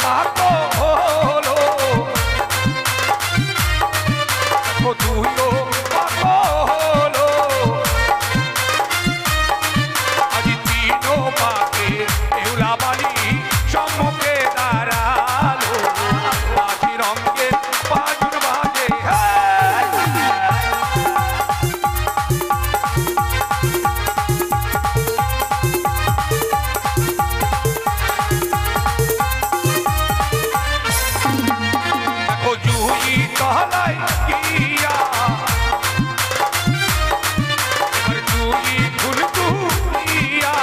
পাকো হলো তুইও পাকো হলো আজ তিনো পাকে এউলাবালি সম্মুখে দাঁড়ালো বাজি রঙের বাজুন বাজে দেখো জুই তলাই গিয়া এবার জুই ফুল তুলিয়া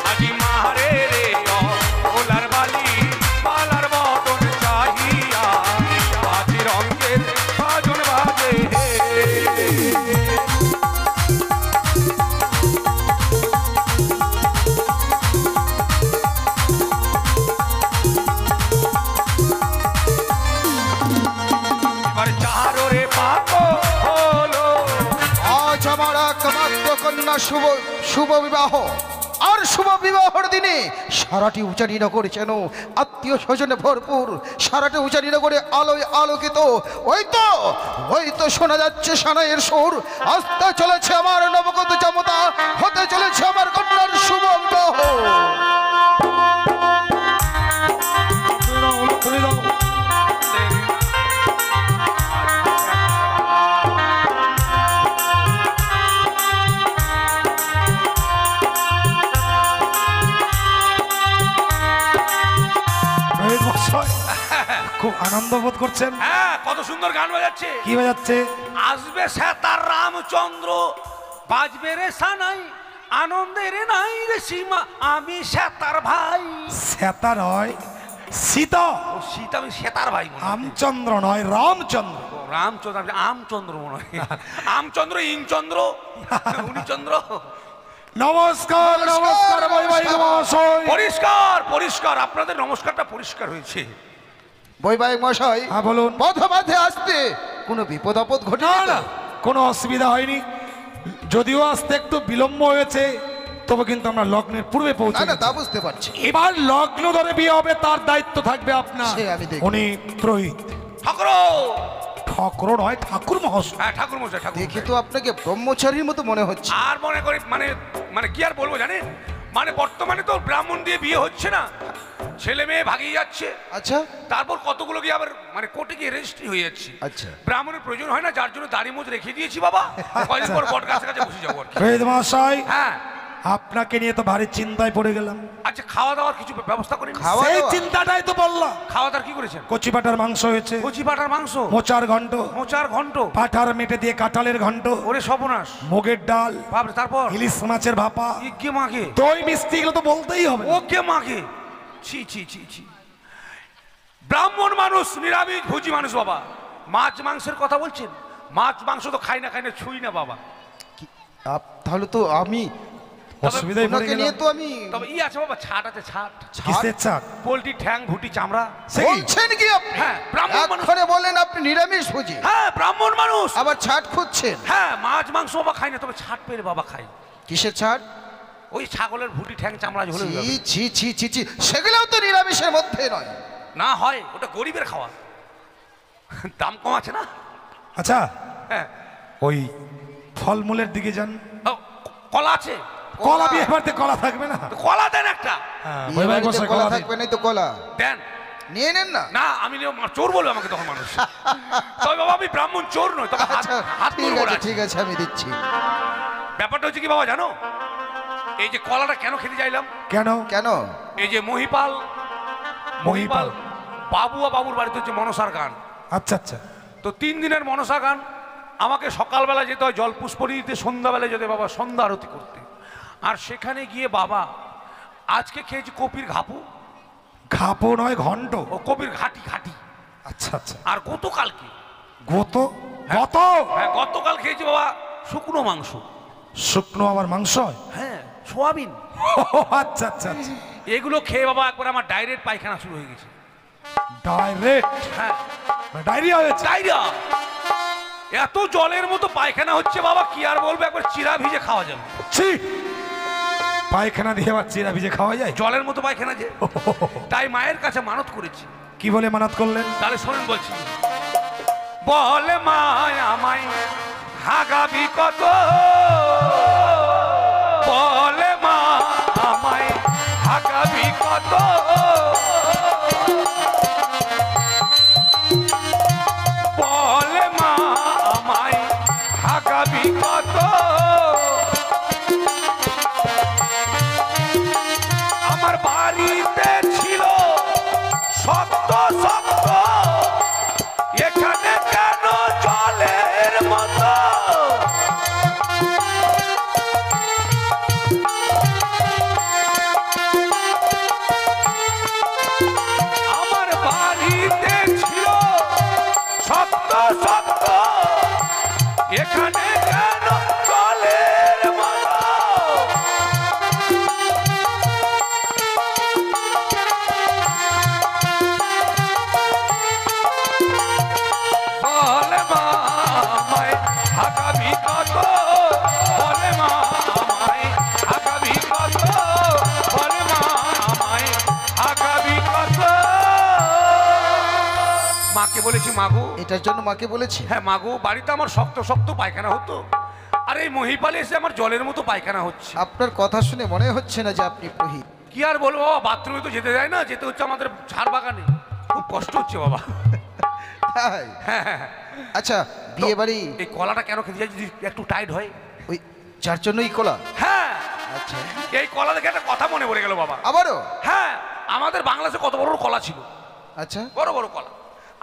আজি মারে রে ওলার বালি পালার বদন চাহিয়া বাজি রঙের বাজন বাজে এবার চারো রে পাকো হলো আজ আমার একমাত্র কন্যা শুভ বিবাহ। আর শুভ বিবাহর দিনে সারাটি উচারি নগর যেন আত্মীয় স্বজনে ভরপুর, সারাটি উচারি নগরে আলোয় আলোকিত। ওই তো শোনা যাচ্ছে সানাইয়ের সুর। আসতে চলেছে আমার নবগত জামতা, হতে চলেছে আমার কন্যার শুভ বিবাহ। খুব আনন্দ বোধ করছেন? হ্যাঁ, কত সুন্দর গান বাজাচ্ছে। কি বাজাচ্ছে? আসবে সেতার রামচন্দ্র, বাজবে রে সানাই, আনন্দের নাই রে সীমা, আমি সেতার ভাই। সেতার হয় সীতা, ও সীতা, আমি সেতার ভাই। আমচন্দ্র নয়, রামচন্দ্র। রামচন্দ্র, আমচন্দ্র মনে হয়। আমচন্দ্র, ইংচন্দ্র, উনিচন্দ্র। নমস্কার নমস্কার বৈবাহিক মহাশয়। পরিষ্কার পরিষ্কার, আপনাদের নমস্কারটা পরিষ্কার হয়েছে। বৈবাহিক মশাই, হ্যাঁ বলুন। পথে আসতে কোনো বিপদ আপদ ঘটে না, কোনো অসুবিধা হয়নি। যদিও আসতে একটু বিলম্ব হয়েছে, তবে কিন্তু আমরা লগ্নের পূর্বে পৌঁছে না, তা বুঝতে পারছি। এবার লগ্ন ধরে বিয়ে হবে, তার দায়িত্ব থাকবে আপনার। উনি পুরোহিত। ঠাকুর, ঠাকুর নয়, ঠাকুর মহাশয়। হ্যাঁ ঠাকুর মশাই, ঠাকুর। দেখি তো আপনাকে ব্রহ্মচারীর মতো মনে হচ্ছে। আর মনে করি মানে কি আর বলবো জানেন, মানে বর্তমানে তো ব্রাহ্মণ দিয়ে বিয়ে হচ্ছে না, ছেলে মেয়ে ভাগিয়ে যাচ্ছে। আচ্ছা, তারপর কতগুলো গিয়ে আবার মানে কোর্টে গিয়ে রেজিস্ট্রি হয়ে যাচ্ছে। আচ্ছা, ব্রাহ্মণের প্রয়োজন হয় না, যার জন্য দাড়ি মোজ রেখে দিয়েছি বাবা, কয়েকদিন পর বট গাছের কাছে বসে যাবো আর কি। পুরোহিত মহাশয়, হ্যাঁ, আপনাকে নিয়ে তো ভারী চিন্তায় পড়ে গেলাম। আচ্ছা, খাওয়া দাওয়ার কিছু ব্যবস্থা করেন? সেই চিন্তাটাই তো বললাম। খাওয়া দাওয়ার কি করেছেন? কচি পাটার মাংস হয়েছে, কচি পাটার মাংস, মোচার ঘন্ট, মোচার ঘন্ট, পাঠার মেটে দিয়ে কাঁঠালের ঘন্ট, ওরে সর্বনাশ, মুগের ডাল, বাপরে, তারপর ইলিশ মাছের ভাপা, ইকে মাকে, দই মিষ্টি, এগুলো তো বলতেই হবে। ওকে মাকে, ছি ছি ছি ছি। ব্রাহ্মণ মানুষ, নিরামিষ ভোজি মানুষ বাবা। মাছ মাংসের কথা বলছেন? মাছ মাংস তো খাই না ছুঁই না বাবা। তাহলে তো আমি অসুবিধায় পড়ে নিয়ে গেলাম। তো আমি তবে আছে বাবা, ছাট আছে, ছাট। কিসের ছাট? পোলট্রি ঠ্যাং, ভুটি, চামড়া। বলছেন কি আপনি? হ্যাঁ, ব্রাহ্মণ মানুষ। এক্ষণে বলেন আপনি নিরামিষ ভোজি, হ্যাঁ ব্রাহ্মণ মানুষ, আবার ছাট খুঁজছেন? হ্যাঁ, মাছ মাংস বাবা খাই না, তবে ছাট পেলে বাবা খাই। কিসের ছাট? ওই ছাগলের ভুটি, ঠ্যাং, চামড়া হলে ছি ছি ছি ছি, সেগুলোও তো নিরামিষের মধ্যে নয়। না হয়, ওটা গরিবের খাওয়া, দাম কম আছে না। আচ্ছা, হ্যাঁ, ওই ফলমূলের দিকে যান। ও, কলা আছে? কলা বিয়ে বাড়িতে কলা থাকবে না? তো কলা দেন একটা। বিয়ে বাড়িতে কলা থাকবে না তো কলা দেন, নিয়ে নেন না। না, আমি চোর বলবো আমাকে তখন মানুষ। তবে বাবা আমি ব্রাহ্মণ চোর নয়, তবে আচ্ছা, হাত ঠিক আছে, আমি দিচ্ছি। ব্যাপারটা হচ্ছে কি বাবা জানো, এই যে কলাটা কেন খেতে চাইলাম? কেন কেন? এই যে মহিপাল বাবু আর বাবুর বাড়িতে হচ্ছে মনসার গান। আচ্ছা আচ্ছা, তো 3 দিনের মনসা গান, আমাকে সকালবেলা যেতে হয় জল পুষ্পরি দিতে, সন্ধ্যাবেলায় যেতে বাবা সন্ধ্যা আরতি করতে। আর সেখানে গিয়ে বাবা আজকে খেয়েছি কপির ঘাপু। ঘাপো নয়, ঘন্ট। ও কপির ঘাটি ঘাটি। আচ্ছা আচ্ছা। আর গতকালকে হ্যাঁ, গতকাল খেয়েছি বাবা শুকনো মাংস। শুকনো আবার মাংস? হ্যাঁ, সোয়াবিন। আচ্ছা আচ্ছা, এগুলো খেয়ে বাবা একবার আমার ডাইরেক্ট পায়খানা শুরু হয়ে গেছে। ডাইরেক্ট? হ্যাঁ, ডায়রিয়া হয়েছে? ডায়রিয়া, এত জলের মতো পায়খানা হচ্ছে বাবা, কি আর বলবো, একবার চিরা ভিজে খাওয়া যাবে। ছি, পায়খানা দিয়ে আবার চিরা ভিজে খাওয়া যায়? জলের মতো পায়খানা যে, তাই মায়ের কাছে মানত করেছি। কি বলে মানত করলেন? তাহলে শোনেন বলছি, বলে মায় আমায় হাগাবি কত, বলে মা আমায় হাগাবি কত, বলে মা আমায় হাগাবি কত, আমার বাড়িতে ছিল শক্ত শক্ত, এখানে কেন জলের মতো, আমার বাড়িতে ছিল শক্ত শক্ত, এখানে কেন জলের মতো, বলে মা আমায় হাগাবি কত, বলে মা আমায় হাগাবি কত, বলে মা আমায় হাগাবি কত। মাকে বলেছি, মাগো, এটার জন্য মাকে বলেছে? হ্যাঁ মাগো, বাড়িতে আমার শক্ত শক্ত পায়খানা হতো, আর এই মহিপালে এসে আমার জলের মতো পায়খানা হচ্ছে। আপনার কথা শুনে মনে হচ্ছে না যে আপনি পুরোহিত। কি আর বলবো বাবা, বাথরুমে তো যেতে যায় না, যেতে হচ্ছে আমাদের ঝাড় বাগানে, খুব কষ্ট হচ্ছে বাবা। তাই? হ্যাঁ হ্যাঁ হ্যাঁ। আচ্ছা, বিয়ে বাড়ি এই কলাটা কেন খেতে যাই, যদি একটু টাইট হয়? ওই যার জন্যই কোলা? হ্যাঁ, আচ্ছা, এই কলা দেখে একটা কথা মনে পড়ে গেল বাবা। আবারও? হ্যাঁ, আমাদের বাংলাদেশে কত বড় বড় কলা ছিল, আচ্ছা, বড় বড় কলা,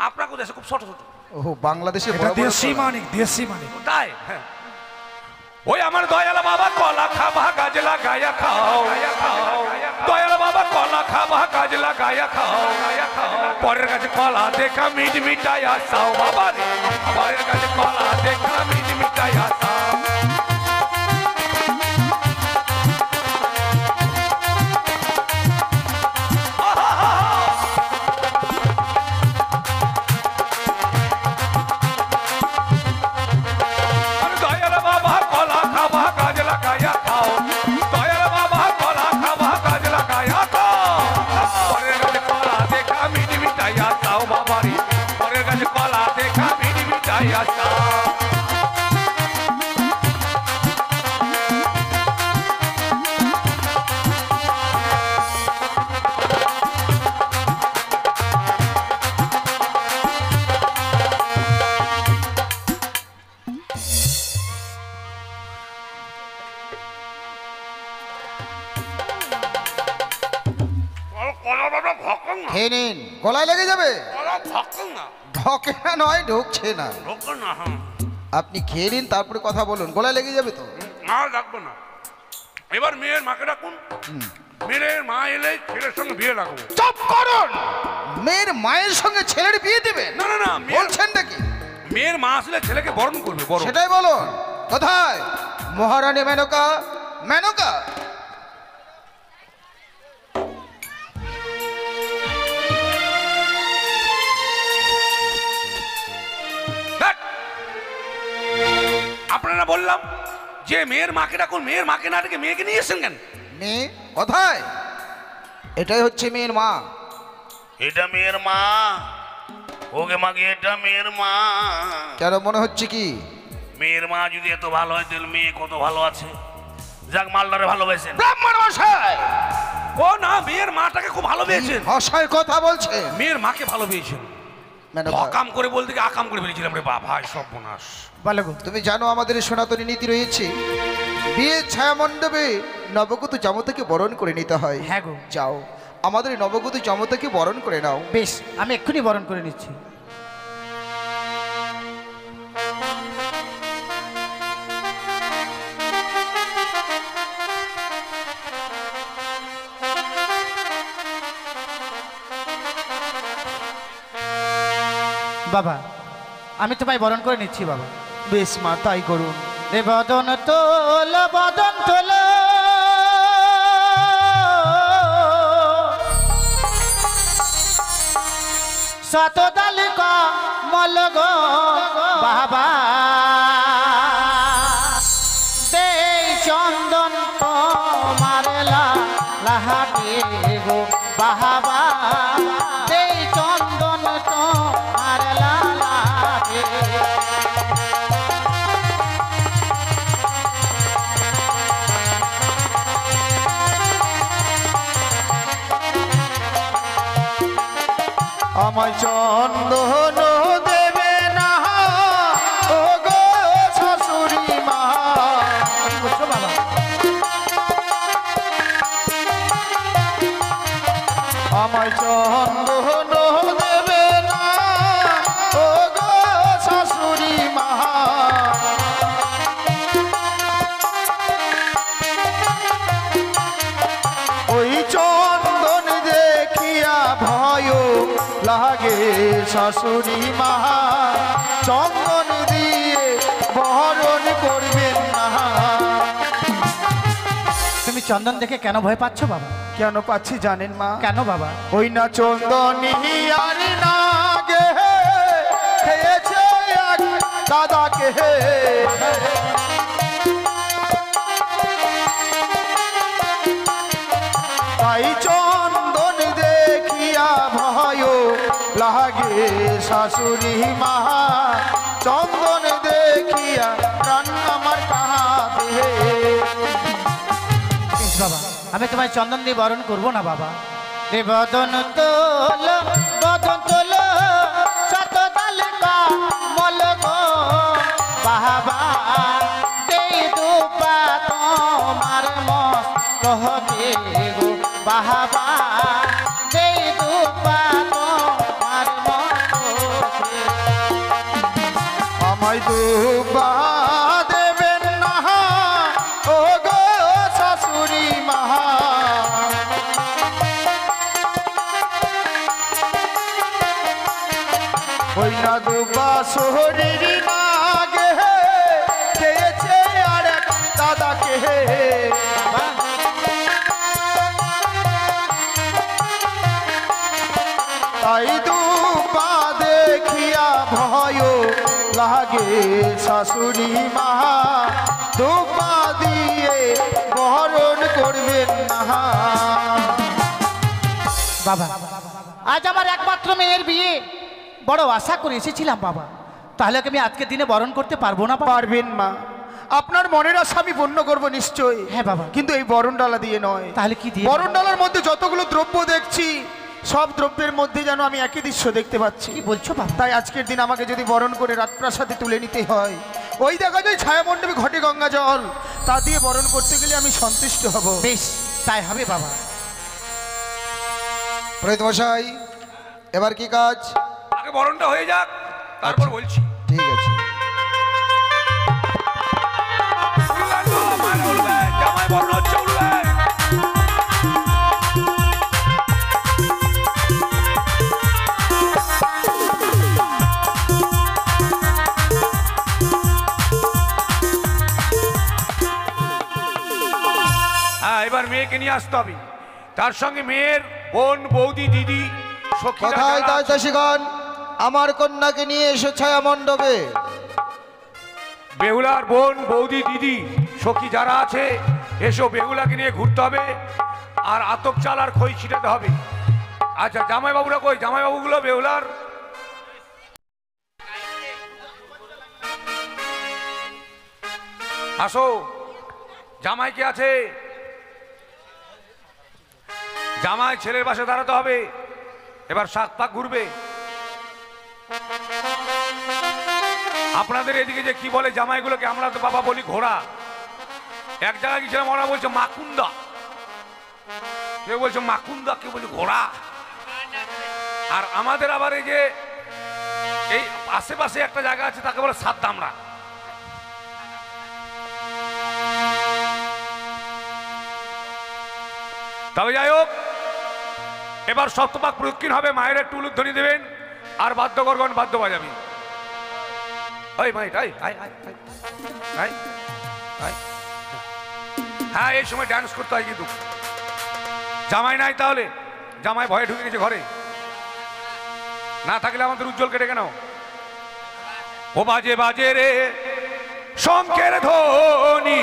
আপনার দেশে খুব ছোট ছোট। ও বাংলাদেশে এটা বড় বড় দেশি কলা। মানিক, দেশি মানিক। তাই? হ্যাঁ, ওই আমার দয়ালা বাবা কলা খাবা গাছ লাগায়া খাও, দয়ালা বাবা কলা খাবা গাছ লাগায়া খাও, পরের কাছে কলা দেখা মিট মিটাই আসাও বাবা রে, পরের কাছে কলা দেখা মিট মিটাই আসাও। দয়াল বাবা কলা খাবা গাছ লাগায়া খাও, দয়াল বাবা কলা খাবা গাছ লাগায়া খাও, পরের কাছে কলা দেখা মিট মিটাই আসাও বাবা রে, পরের কাছে কলা দেখা মিট মিটাই আসাও। খেয়ে নিন, গলায় লেগে যাবে। না ঢকে না, নয় ঢুকছে না। না, হ্যাঁ আপনি খেয়ে নিন, তারপরে কথা বলুন, গলায় লেগে যাবে তো। না, ডাকবো না। এবার মেয়ের মাকে ডাকুন, মেয়ের মা এলে ছেলের সঙ্গে বিয়ে রাখবো। চুপ করুন! মেয়ের মায়ের সঙ্গে ছেলের বিয়ে দেবেন? না না না, বলছেন নাকি? মেয়ের মা আসলে ছেলেকে বরণ করবে, বরণ। সেটাই বলুন। কোথায় মহারানী মেনকা? মেনকা, দেখ, আপনারা বললাম যে মেয়ের মাকে ডাকুন, মেয়ের মাকে না ডেকে মেয়েকে নিয়ে এসেছেন কেন? মেয়ে কোথায়? এটাই হচ্ছে মেয়ের মা। এটা মেয়ের মা, ওকে মাকে, এটা মেয়ের মা। কেন মনে হচ্ছে কি? মেয়ের মা যদি এত ভালো হয় তাহলে মেয়ে কত ভালো আছে। যাক, মালদারে ভালোবাসেন। ব্রাহ্মণ মশাই! ও না, মেয়ের মাটাকে খুব ভালো পেয়েছেন, ভাষায় কথা বলছে। মেয়ের মাকে ভালো পেয়েছেন। মেনকা, হকাম করে বলতে গিয়ে আকাম করে ফেলেছিলাম রে বাবা, সব বোনাস। তুমি জানো আমাদের সনাতনী নীতি রয়েছে, বিয়ে ছায়া মণ্ডপে নবগত জামতাকে বরণ করে নিতে হয়। হ্যাঁ গো। যাও, আমাদের নবগত জামতাকে বরণ করে নাও। বেশ, আমি এক্ষুনি বরণ করে নিচ্ছি। বাবা, আমি তোমায় বরণ করে নিচ্ছি বাবা। বেশ মা, তাই করুন। রে বদন তোল, বদন তোল, শতদল কমল গো বাবা, দে চন্দন তোমার লাহাটে গো বাহাবা এই চন্দন তোমার লালাটে আমায় চন্দন দেবে না ও গো শাশুড়ি মা। কি বলছো বাবা? আমায় চন্দন দেবে না ও গো শাশুড়ি মা। ওই চন্দন দেখিয়া ভয় লাগে শাশুড়ি মা। চন্দন দিয়ে বরণ করবেন না। তুমি চন্দন দেখে কেন ভয় পাচ্ছ বাবা? কেন পাচ্ছি জানেন মা? কেন বাবা? ওই না চন্দনী আর না গে খেয়েছে এক দাদাকে। তাই চন্দন দেখিয়া ভয় লাগে শাশুড়ি মা। চন্দন দেখিয়া প্রাণ আমার কাঁদে। বেশ বাবা, আমি তোমায় চন্দন দিয়ে বরণ করবো না বাবা। রে বদন তোল বদন তোল শত তালিকা মল গো বাবা দেই দুপা তোমার মস কহতে গো বাবা দেই দুপা তোমার মস। আমায় দুবা দেবেন না ও গো শাশুড়ি মা। ওই না দুবা শরীর না গে খেয়েছে আর এক দাদাকে। তাই দুবা দেখিয়া ভয় লাগে শাশুড়ি মা। দুবা দিয়ে বরণ করবেন না। বাবা আজ আমার একমাত্র মেয়ের বিয়ে, বড় আশা করে এসেছিলাম বাবা, তাহলে কি আমি আজকের দিনে বরণ করতে পারবো না বাবা? পারবেন মা, আপনার মনের আশা আমি পূর্ণ করবো নিশ্চয়ই। হ্যাঁ বাবা। কিন্তু এই বরণডালা দিয়ে নয়। তাহলে কি দিয়ে? বরণডালার মধ্যে যতগুলো দ্রব্য দেখছি সব দ্রব্যের মধ্যে যেন আমি একই দৃশ্য দেখতে পাচ্ছি। কি বলছো বাবা? তাই আজকের দিন আমাকে যদি বরণ করে রাজপ্রাসাদে তুলে নিতে হয়, ওই দেখা যায় ছায়া মণ্ডপে ঘটে গঙ্গা জল, তা দিয়ে বরণ করতে গেলে আমি সন্তুষ্ট হব। বেশ তাই হবে বাবা। পুরোহিত মশাই, এবার কি কাজ? আগে বরণটা হয়ে যাক, তারপর বলছি। ঠিক আছে। উঠলেন তো, মায়েরা উঠলেন, জামাই বরণ হচ্ছে, উঠলেন। হ্যাঁ, এবার মেয়েকে নিয়ে আসতে হবে, তার সঙ্গে মেয়ের বোন, বৌদি, দিদি, সখীরা কোথায় যারা আছে। দাসীগণ, আমার কন্যাকে নিয়ে এসো ছায়া মণ্ডপে। বেহুলার বোন, বৌদি, দিদি, সখী যারা আছে, এসো, বেহুলাকে নিয়ে ঘুরতে হবে, আর আতপ চাল আর খই ছিটাতে হবে। আচ্ছা, জামাইবাবুরা কই? জামাইবাবুগুলো বেহুলার আসো। জামাই কে আছে? জামাই ছেলের পাশে দাঁড়াতে হবে। এবার শাক পাক ঘুরবে। আপনাদের এদিকে যে কি বলে জামাইগুলোকে? আমরা তো বাবা বলি ঘোড়া। এক জায়গায় গেছিলাম, ওরা বলছে মাকুন্দা, কেউ বলছে মাকুন্দা, কেউ বলছে ঘোড়া। আর আমাদের আবার এই যে এই আশেপাশে একটা জায়গা আছে, তাকে বলে সাত দামড়া। তবে যাই হোক, এবার সপ্তপাক প্রদক্ষিণ হবে। মায়ের একটু উলুধ্বনি দেবেন, আর বাদ্যগণ বাদ্য বাজাবি। ওই মাইট, হ্যাঁ, এই সময় ডান্স করতে হয়। কিন্তু জামাই নাই, তাহলে জামাই ভয়ে ঢুকে গেছে ঘরে, না থাকলে আমাদের উজ্জ্বল কেটে কেন? ও বাজে বাজে রে শঙ্কের ধ্বনি,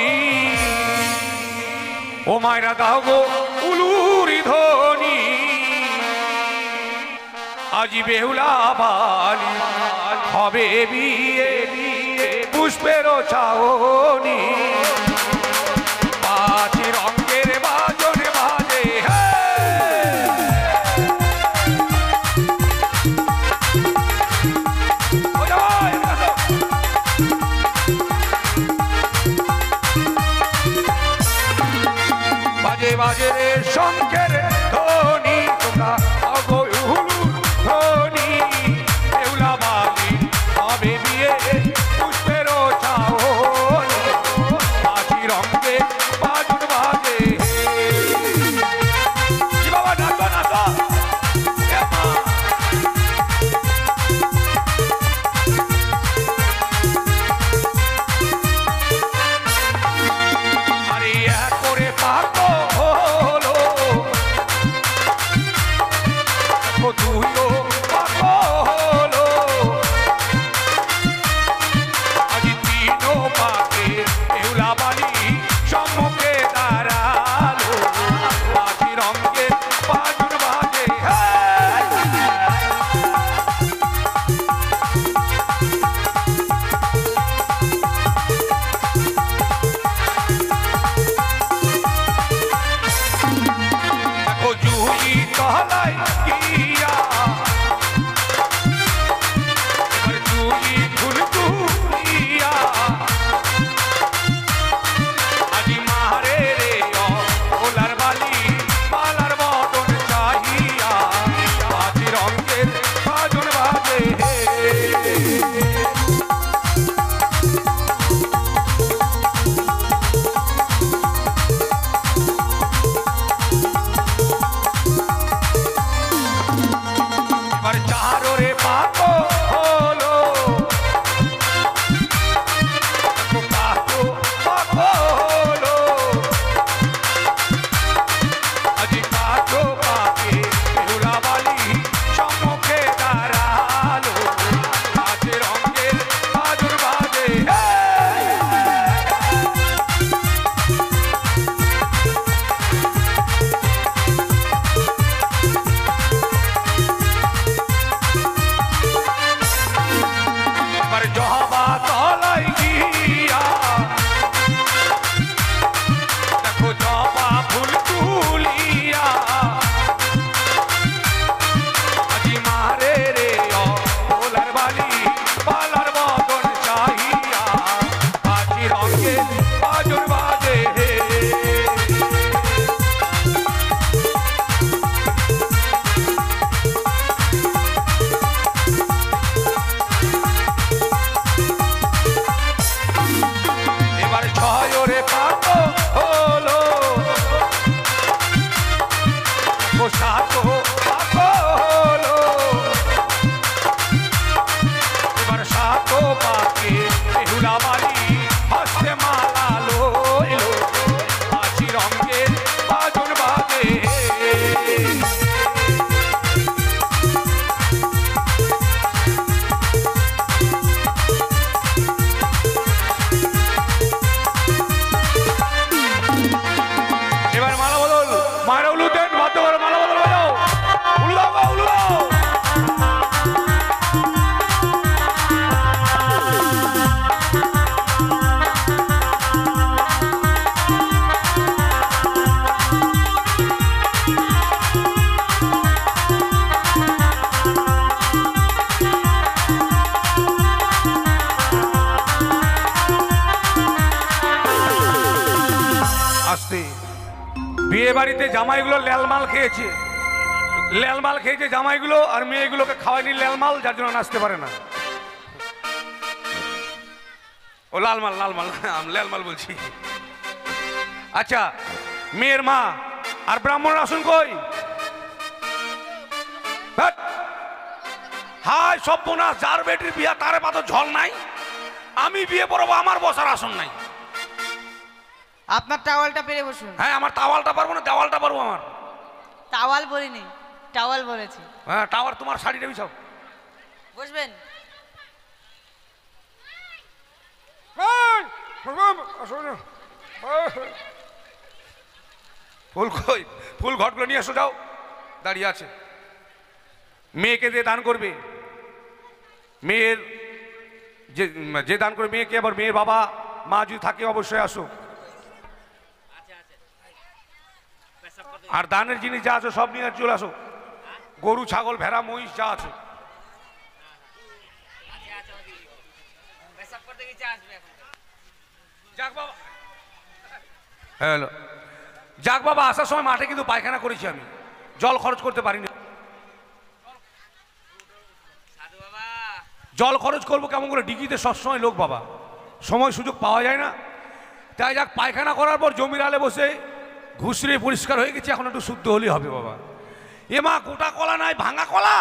ও মায়েরা দাও গো উলু আজি বেহুলা বালি হবে বিয়ে পুষ্পের ছাওনি পাঁচ রঙের বাজন বাজে বাজে বাজে শঙ্কের ধ্বনি তোমরা ধ্বনি বেহুলা বালি হবে বিয়ে পুষ্পের ছাওনি পাঁচ রঙের বাজন বাজে কি বাবা নাচো নাচো আরে এক করে পাতো হলো দুইও পাতো হলো আজ তিনও পাকে বেহুলা বালি সম্মুখে দাঁড়ালো পাঁচ রঙের বাজন বাজে দেখো জুই তলায় গিয়া এবার জুই ফুল তুলিয়া আজি মারে রে ওলার বালি পালার বদন চাহিয়া পাঁচ রঙের বাজন বাজে এবার চারোরে পাতো হলো পাতো পাতো হলো আজি পাতো পাকে বেহুলা বালি সম্মুখে দাঁড়ালো পাঁচ রঙের বাজন বাজে এবার জবা তলায় গিয়া দেখো জবা ফুল তুলিয়া আজি মারে রে ওলার বালি পালার বদন চাহিয়া পাঁচ রঙের বাজন বাজে এবার ছয়রে পাতো হলো সাতো পাতো হলো এবার সাতো পাকে বেহুলা বালি হস্তে মালা লইলো পাঁচ রঙের বাজন বাজে এবার মালা বদল মায়েরা উলু দেন বাধ্য করে মালা বদল বাজাও উলু দাও গো, উলু দাও আসতে বিয়ে বাড়িতে জামাইগুলো ল্যালমাল খেয়েছে জামাইগুলো আর মেয়েগুলোকে খাওয়ায়নি ল্যালমাল, যার জন্য নাচতে পারে না। ও লালমাল আমি ল্যালমাল বলছি। আচ্ছা মেয়ের মা আর ব্রাহ্মণ আসুন কই? হাই সর্বনাশ, যার বেটির বিয়া তারে পাতো ঝল নাই, আমি বিয়ে পড়াবো, আমার বসার আসন নাই। আপনার টাওয়ালটা পেরে বসুন। হ্যাঁ আমার টাওয়ালটা পারবো না, দেওয়ালটা পারবো আমার। টাওয়াল বলিনি, টাওয়াল বলেছি। হ্যাঁ টাওয়ার তোমার শাড়িটা বিছাও। বসবেন। ফুল কই? ফুল ঘটগুলো নিয়ে এসো, যাও, দাঁড়িয়ে আছে। মেয়েকে দিয়ে দান করবে। মেয়ের যে দান করে মেয়েকে, আবার মেয়ের বাবা মা যদি থাকে অবশ্যই আসো। আর দানের জিনিস যা আছে সব নিয়ে চলে আসো, গরু ছাগল ভেড়া মহিষ যা আছে। যাক বাবা, হ্যালো, যাক বাবা, আসার সময় মাঠে কিন্তু পায়খানা করেছি আমি, জল খরচ করতে পারিনি। জল খরচ করবো কেমন করে, ডিগিতে সবসময় লোক বাবা, সময় সুযোগ পাওয়া যায় না। তাই যাক, পায়খানা করার পর জমির আলে বসে ঘুষড়ে পরিষ্কার হয়ে গেছে, এখন একটু শুদ্ধ হলেই হবে বাবা। এ মা, গোটা কলা নাই, ভাঙা কলা।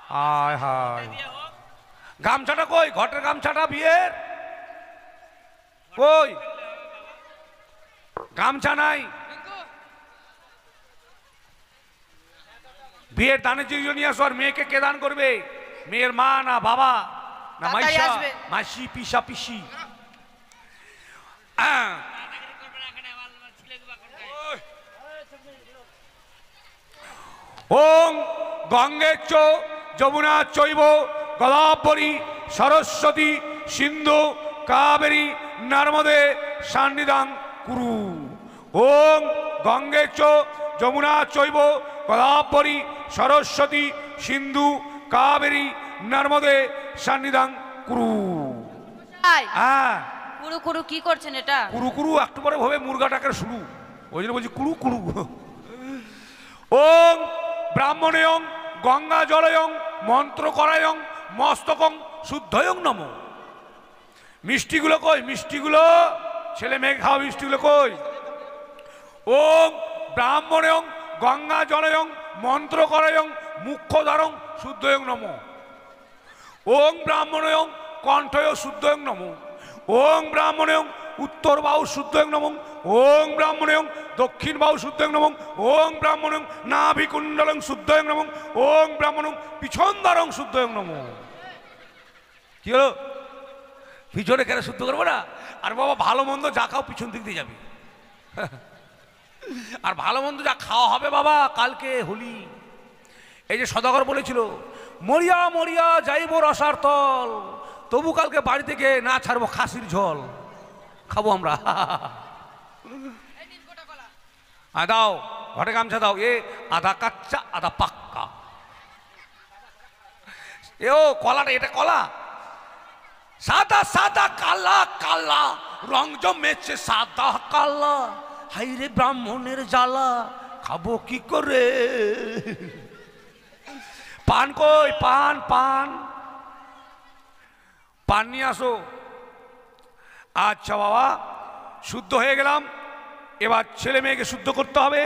হায় হায়, গামছাটা কই, ঘটের গামছাটা বিয়ের কই, গামছা নাই। বিয়ের দানের জিনিস নিয়ে আসো। আর মেয়েকে কে দান করবে? মেয়ের মা না বাবা না মাইশা, মাসি, পিসা, পিসি। ওম গঙ্গে চ যমুনা চৈব গোদাবরী সরস্বতী সিন্ধু কাবেরী নর্মদে সন্নিধান কুরু। ওম গঙ্গে চ যমুনা চৈব গোদাবরী সরস্বতী সিন্ধু কাবেরী নর্মদে সন্নিধান কুরু। হ্যাঁ, কুরু কুরু কি করছেন এটা? কুরু কুরু একটু পরে ভাবে মুরগাটাকে শুরু, ওই জন্য বলছি কুরু কুরু। ওং ব্রাহ্মণেয়ং গঙ্গা জলয়ং মন্ত্র করায়ং মস্তকং শুদ্ধয়ং নম। মিষ্টিগুলো কই, মিষ্টিগুলো ছেলে মেয়ে খাওয়া মিষ্টিগুলো কই? ওং ব্রাহ্মণেয়ং গঙ্গা জলয়ং মন্ত্র করায়ং মুখ্য দ্বারং শুদ্ধয়ং নম। ওং ব্রাহ্মণেয়ং কণ্ঠয় শুদ্ধয়ং নম। ওং ব্রাহ্মণেয়ং উত্তর বাহু শুদ্ধয়ং নম। ওং ব্রাহ্মণেয়ং দক্ষিণ বাহু শুদ্ধয়ং নম। ওং ব্রাহ্মণেয়ং নাভিকুণ্ডলং শুদ্ধয়ং নম। ওং ব্রাহ্মণেয়ং পিছন দ্বারং শুদ্ধয়ং নম। কি হলো, পিছনে কেন শুদ্ধ করবো না? আর বাবা, ভালো মন্দ যা খাও পিছন দিক দিয়ে যাবে। আর ভালো মন্দ যা খাওয়া হবে বাবা, কালকে হোলি। এই যে সদাগর বলেছিল, মরিয়া মরিয়া যাইব রসার তল, তবু কালকে বাড়ি থেকে না ছাড়বো খাসির ঝোল খাবো আমরা। দাও ঘটে গামছা দাও, এ আধা কাচ্চা আধা পাক্কা। এ ও কলাটা, এটা কলা সাদা সাদা কালা কালা রং জমেছে সাদা কালা। হাইরে ব্রাহ্মণের জ্বালা, খাবো কি করে? পান কই, পান পান পান নিয়ে আসো। আচ্ছা বাবা, শুদ্ধ হয়ে গেলাম, এবার ছেলে মেয়েকে শুদ্ধ করতে হবে।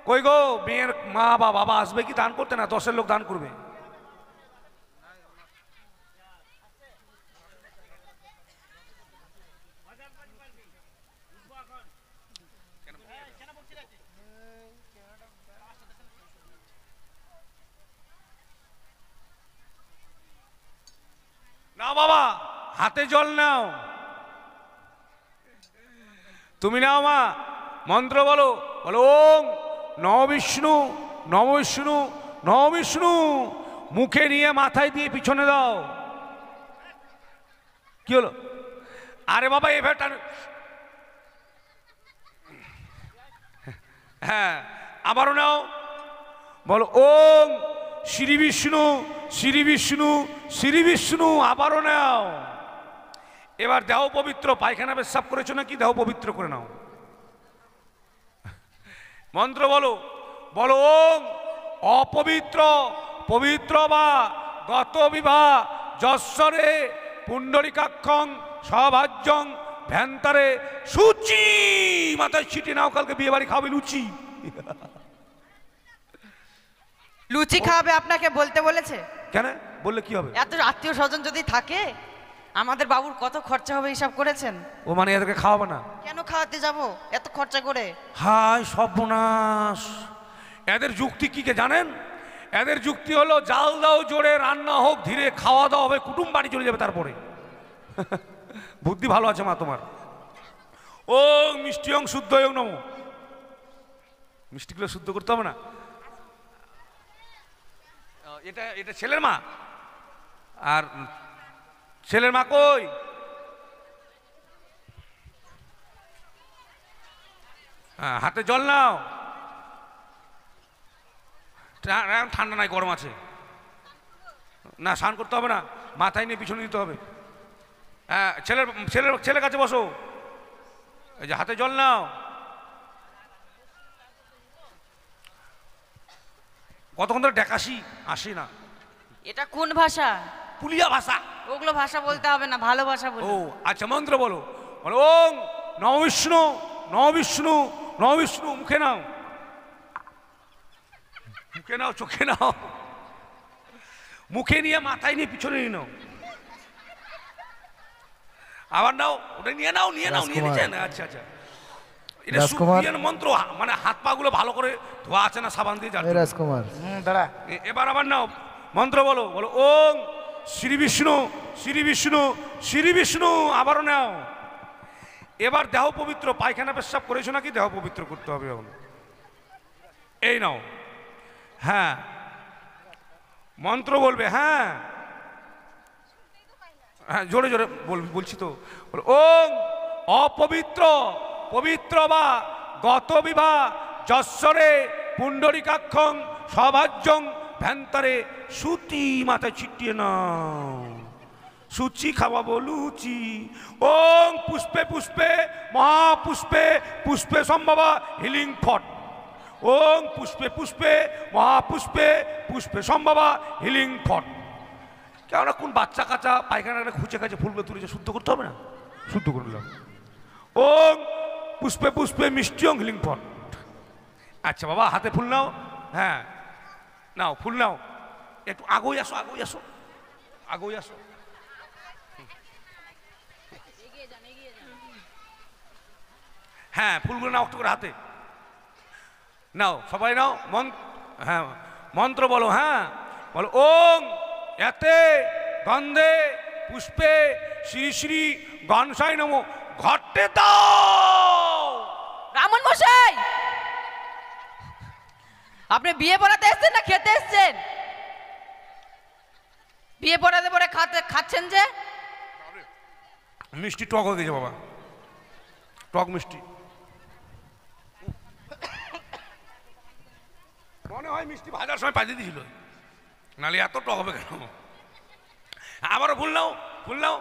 কই গো, মেয়ের মা বা বাবা আসবে কি দান করতে? না, 10 লোক দান করবে। না বাবা, হাতে জল নাও, তুমি নাও মা, মন্ত্র বলো, বলো ওং নম বিষ্ণু নম বিষ্ণু নম বিষ্ণু। মুখে নিয়ে মাথায় দিয়ে পিছনে দাও। কি হলো? আরে বাবা, এবার হ্যাঁ, আবারও নাও, বলো ওং শ্রী বিষ্ণু শ্রী বিষ্ণু শ্রী বিষ্ণু। আবারও নাও। এবার দেহ পবিত্র, পায়খানা পেশাব করেছো নাকি, দেহ পবিত্র করে নাও। মন্ত্র বলো, বলো ওং অপবিত্র পবিত্র বা গত বিবাহ যশ্বরে পুণ্ডরিকাক্ষং সভাজ্যং ভ্যান্তারে সুচি। মাথায় ছিটে নাও, কালকে বিয়ে বাড়ি খাবে লুচি। লুচি খাওয়াবে আপনাকে বলতে বলেছে? কেন বললে কি হবে? এত আত্মীয় স্বজন যদি থাকে, আমাদের বাবুর কত খরচা হবে হিসাব করেছেন? ও মানে এদেরকে খাওয়াবে না? কেন খাওয়াতে যাব এত খরচা করে? হায় সর্বনাশ! এদের যুক্তি কি কে জানেন? এদের যুক্তি হলো, জাল দাও জোরে, রান্না হোক ধীরে, খাওয়া দাওয়া হবে, কুটুম বাড়ি চলে যাবে তারপরে। বুদ্ধি ভালো আছে মা তোমার। ওং মিষ্টি অং শুদ্ধ অং নম। মিষ্টিগুলো শুদ্ধ করতে হবে না? এটা এটা ছেলের মা, আর ছেলের মা কই? হ্যাঁ, হাতে জল নাও। ঠান্ডা নাই, গরম আছে। না, স্নান করতে হবে না, মাথায় নিয়ে পিছনে দিতে হবে। হ্যাঁ, ছেলের কাছে বসো। এই যে হাতে জল নাও। কতক্ষণ ধরে ডেকাশি আসি না। এটা কোন ভাষা? পুলিয়া ভাষা। ওগুলো ভাষা বলতে হবে না, ভালো ভাষা বলো। ও আচ্ছা, মন্ত্র বলো। বলো ওং নমঃ বিষ্ণু নমঃ বিষ্ণু নমঃ বিষ্ণু। মুখে নাও, মুখে নাও, চোখে নাও। মুখে নিয়ে মাথায় নিয়ে পিছনে নিয়ে নাও। আবার নাও, ওটা নিয়ে নাও, নিয়ে নাও, নিয়ে নিচ্ছেন। আচ্ছা আচ্ছা, এটা সুরিয়ান মন্ত্র, মানে হাত পা গুলো ভালো করে ধোয়া আছে না সাবান দিয়ে। রাজকুমার দাঁড়া, এবার আবার নাও, মন্ত্র বলো। বলো ওং শ্রী বিষ্ণু শ্রী বিষ্ণু শ্রী বিষ্ণু। আবারও নাও। এবার দেহ পবিত্র, পায়খানা পেশাব করেছো নাকি? দেহ পবিত্র করতে হবে এখন। এই নাও। হ্যাঁ, মন্ত্র বলবে। হ্যাঁ হ্যাঁ, জোরে জোরে বলছি তো। ওং অপবিত্র পবিত্র বা গত বিবাহ যশ্বরে পুণ্ডরিকাক্ষং সভাজ্যং ভ্যান্তরে সুতি মাথায় ছিটিয়ে নাও। সুচি খাওয়াবো লুচি। ওং পুষ্পে পুষ্পে মহাপুষ্পে পুষ্পে সম্ভবা হিলিং ফট। ওং পুষ্পে পুষ্পে মহাপুষ্পে পুষ্পে সম্ভবা হিলিং ফট। কেননা কোন বাচ্চা কাচ্চা পায়খানা খুঁচে কাছে ফুলগুলো তুলেছে, শুদ্ধ করতে হবে না? শুদ্ধ করলাম। ওং পুষ্পে পুষ্পে মিষ্টি অং হিলিং ফট। আচ্ছা বাবা, হাতে ফুল নাও। হ্যাঁ নাও, ফুল নাও। একটু আগোই আসো, আগোই আসো, আগোই আসো। হ্যাঁ, ফুলগুলো নাও একটু করে হাতে নাও, সবাই নাও। হ্যাঁ, মন্ত্র বলো। হ্যাঁ বলো ওং এতে গন্ধে পুষ্পে শ্রী শ্রী গণসাই নমো। ঘটে দাও। ব্রাহ্মণ মশাই, আপনি বিয়ে পড়াতে এসছেন না খেতে এসছেন? বিয়ে পড়াতে পরে খাচ্ছেন যে? মিষ্টি টক হয়ে গেছে বাবা, টক মিষ্টি। মনে হয় মিষ্টি ভাজার সময় পাঠিয়ে দিয়েছিল, নাহলে এত টক হবে কেন? আবারও ফুল নাও, ফুল নাও।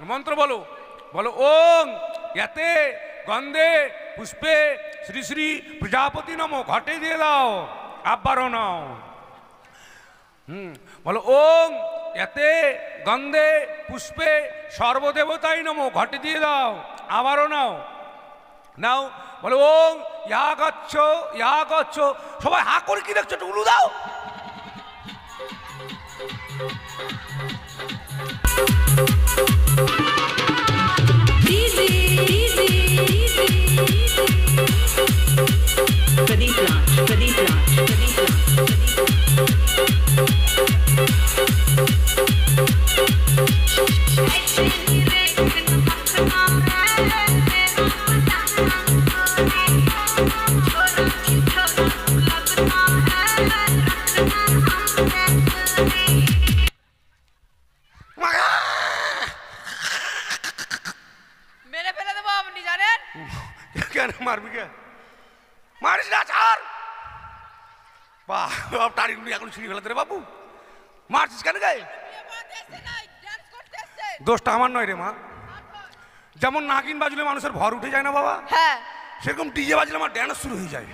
মন্ত্র বলো। বলো ওং এতে গন্ধে পুষ্পে শ্রী শ্রী প্রজাপতি নমো। ঘটে দিয়ে দাও। আবারও নাও। বলো ওং এতে গন্ধে পুষ্পে সর্বদেবতাই নমো। ঘটে দিয়ে দাও। আবারও নাও, নাও। বলো ওং ইয়া গচ্ছ ইয়া গচ্ছ। সবাই হা করে কি দেখছো? একটু উলু দাও। মেরে ফেলে দেবো, আপনি জানেন? কেন মারবি? কে মারিস না, ছাড়। বাহ, টাড়ি এখন ছিঁড়ে ফেলাতে রে বাবু। মারছিস কেন গায়ে? দোষটা আমার নয় রে মা। যেমন নাগিন বাজলে মানুষের ভর উঠে যায় না বাবা, হ্যাঁ, সেরকম ডিজে বাজলে আমার ড্যান্স শুরু হয়ে যায়।